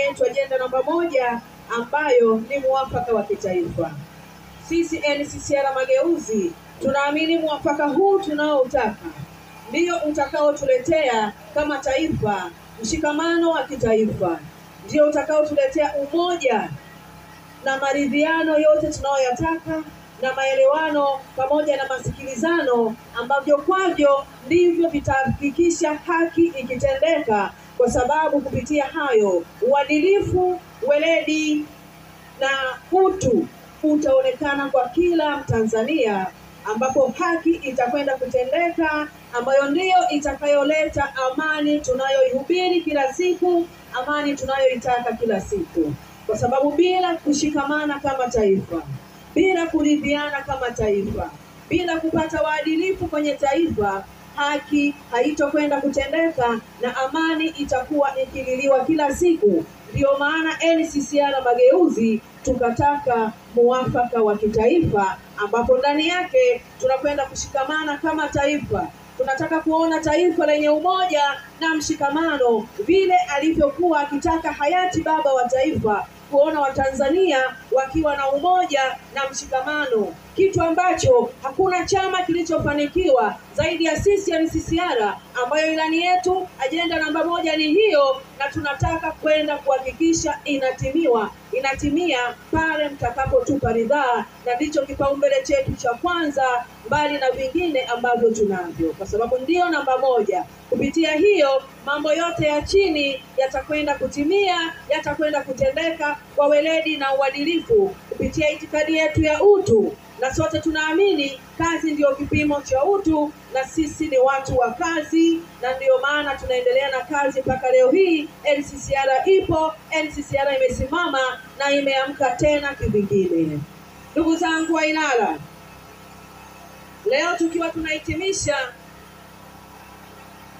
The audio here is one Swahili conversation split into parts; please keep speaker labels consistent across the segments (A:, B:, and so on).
A: yetu ajenda namba 1 ambayo ni muafaka wa kitaifa. Sisi NCCR Mageuzi tunaamini muafaka huu tunaoutaka ndio utakaotuletea kama taifa mshikamano wa kitaifa, ndio utakaotuletea umoja na maridhiano yote tunayoyataka na maelewano pamoja na masikilizano ambavyo kwavyo ndivyo vitahakikisha haki ikitendeka, kwa sababu kupitia hayo uadilifu, weledi na utu utaonekana kwa kila Mtanzania, ambapo haki itakwenda kutendeka, ambayo ndiyo itakayoleta amani tunayoihubiri kila siku, amani tunayoitaka kila siku. Kwa sababu bila kushikamana kama taifa, bila kuridhiana kama taifa, bila kupata waadilifu kwenye taifa, haki haitokwenda kutendeka na amani itakuwa ikililiwa kila siku. Ndio maana NCCR Mageuzi tukataka muafaka wa kitaifa, ambapo ndani yake tunakwenda kushikamana kama taifa. Tunataka kuona taifa lenye umoja na mshikamano, vile alivyokuwa akitaka hayati baba wa taifa, kuona Watanzania wakiwa na umoja na mshikamano, kitu ambacho hakuna chama kilichofanikiwa zaidi ya sisi NCCR, ambayo ilani yetu ajenda namba 1 ni hiyo, na tunataka kwenda kuhakikisha inatimia pale mtakapotupa ridhaa, na ndicho kipaumbele chetu cha kwanza, mbali na vingine ambavyo tunavyo, kwa sababu ndio namba 1. Kupitia hiyo mambo yote ya chini yatakwenda kutimia, yatakwenda kutendeka kwa weledi na uadilifu kupitia itikadi yetu ya utu, na sote tunaamini kazi ndio kipimo cha utu, na sisi ni watu wa kazi, na ndio maana tunaendelea na kazi mpaka leo hii. NCCR ipo, NCCR imesimama na imeamka tena kivingine. Ndugu zangu wa Ilala, leo tukiwa tunahitimisha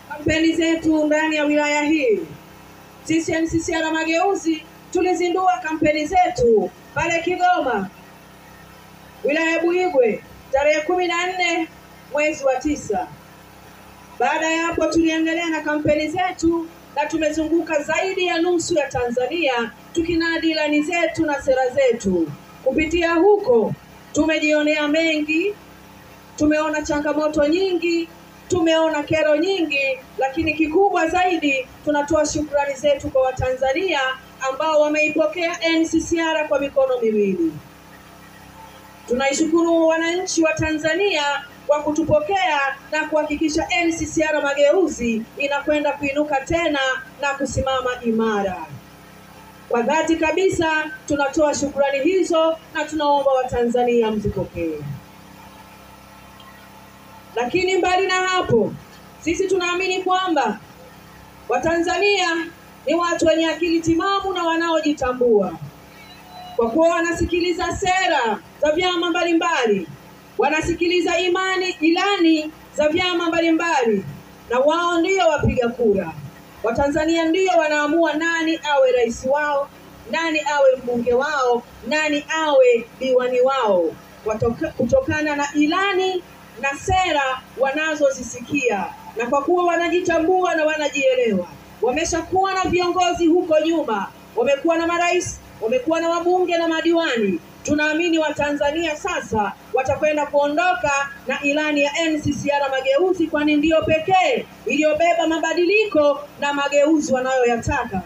A: kampeni zetu ndani ya wilaya hii, sisi NCCR Mageuzi tulizindua kampeni zetu pale Kigoma, wilaya ya Buhigwe, tarehe 14 mwezi wa 9. Baada ya hapo tuliendelea na kampeni zetu na tumezunguka zaidi ya nusu ya Tanzania tukinadi ilani zetu na sera zetu. Kupitia huko tumejionea mengi, tumeona changamoto nyingi, tumeona kero nyingi, lakini kikubwa zaidi tunatoa shukrani zetu kwa Watanzania ambao wameipokea NCCR kwa mikono miwili. Tunaishukuru wananchi wa Tanzania kwa kutupokea na kuhakikisha NCCR Mageuzi inakwenda kuinuka tena na kusimama imara. Kwa dhati kabisa tunatoa shukrani hizo na tunaomba Watanzania mzipokee. Lakini mbali na hapo, sisi tunaamini kwamba Watanzania ni watu wenye akili timamu na wanaojitambua, kwa kuwa wanasikiliza sera za vyama mbalimbali, wanasikiliza ilani za vyama mbalimbali, na wao ndio wapiga kura. Watanzania ndio wanaamua nani awe rais wao, nani awe mbunge wao, nani awe diwani wao, kutokana na ilani na sera wanazozisikia. Na kwa kuwa wanajitambua na wanajielewa, wameshakuwa na viongozi huko nyuma, wamekuwa na marais, wamekuwa na wabunge na madiwani, tunaamini Watanzania sasa watakwenda kuondoka na ilani ya NCCR Mageuzi, kwani ndio pekee iliyobeba mabadiliko na mageuzi wanayoyataka.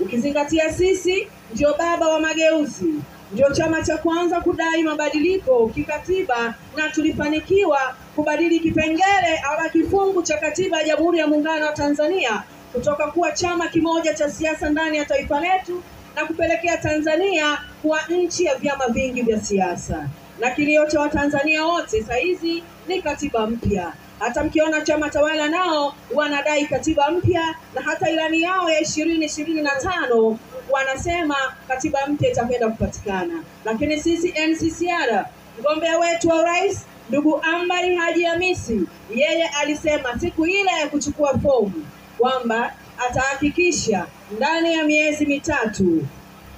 A: Ukizingatia sisi ndio baba wa mageuzi, ndio chama cha kwanza kudai mabadiliko kikatiba, na tulifanikiwa kubadili kipengele au kifungu cha katiba ya Jamhuri ya Muungano wa Tanzania kutoka kuwa chama kimoja cha siasa ndani ya taifa letu na kupelekea Tanzania kuwa nchi ya vyama vingi vya siasa. Na kilio cha Watanzania wote saizi ni katiba mpya. Hata mkiona chama tawala nao wanadai katiba mpya, na hata ilani yao ya 2025 wanasema katiba mpya itakwenda kupatikana. Lakini sisi NCCR, mgombea wetu wa rais ndugu Ambari Haji Hamisi, yeye alisema siku ile ya kuchukua fomu kwamba atahakikisha ndani ya miezi mitatu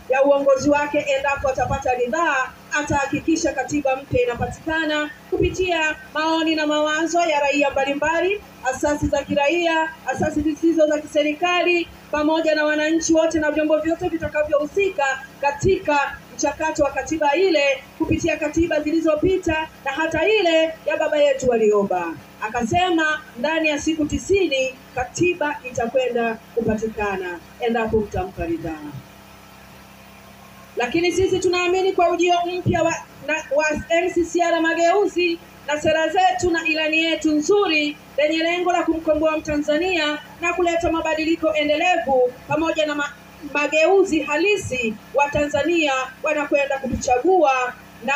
A: ya uongozi wake, endapo atapata ridhaa, atahakikisha katiba mpya inapatikana kupitia maoni na mawazo ya raia mbalimbali, asasi za kiraia, asasi zisizo za kiserikali, pamoja na wananchi wote na vyombo vyote vitakavyohusika katika mchakato wa katiba ile kupitia katiba zilizopita na hata ile ya baba yetu Warioba. Akasema ndani ya siku 90 katiba itakwenda kupatikana endapo mtampa ridhaa. Lakini sisi tunaamini kwa ujio mpya wa NCCR Mageuzi na sera zetu na ilani yetu nzuri lenye lengo la kumkomboa Mtanzania na kuleta mabadiliko endelevu pamoja na mageuzi halisi, wa Tanzania wanakwenda kutuchagua na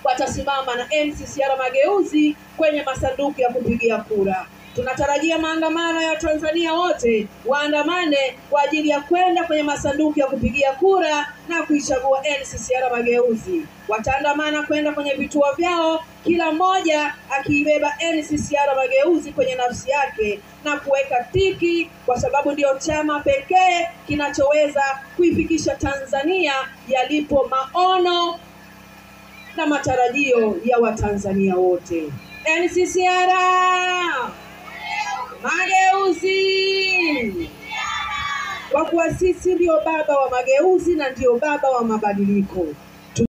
A: watasimama na NCCR Mageuzi kwenye masanduku ya kupigia kura. Tunatarajia maandamano ya Tanzania wote waandamane kwa ajili ya kwenda kwenye masanduku ya kupigia kura na kuichagua NCCR Mageuzi. Wataandamana kwenda kwenye vituo vyao, kila mmoja akiibeba NCCR Mageuzi kwenye nafsi yake na kuweka tiki, kwa sababu ndio chama pekee kinachoweza kuifikisha Tanzania yalipo maono na matarajio ya Watanzania wote. NCCR Mageuzi, kwa kuwa sisi ndio baba wa mageuzi na ndio baba wa mabadiliko.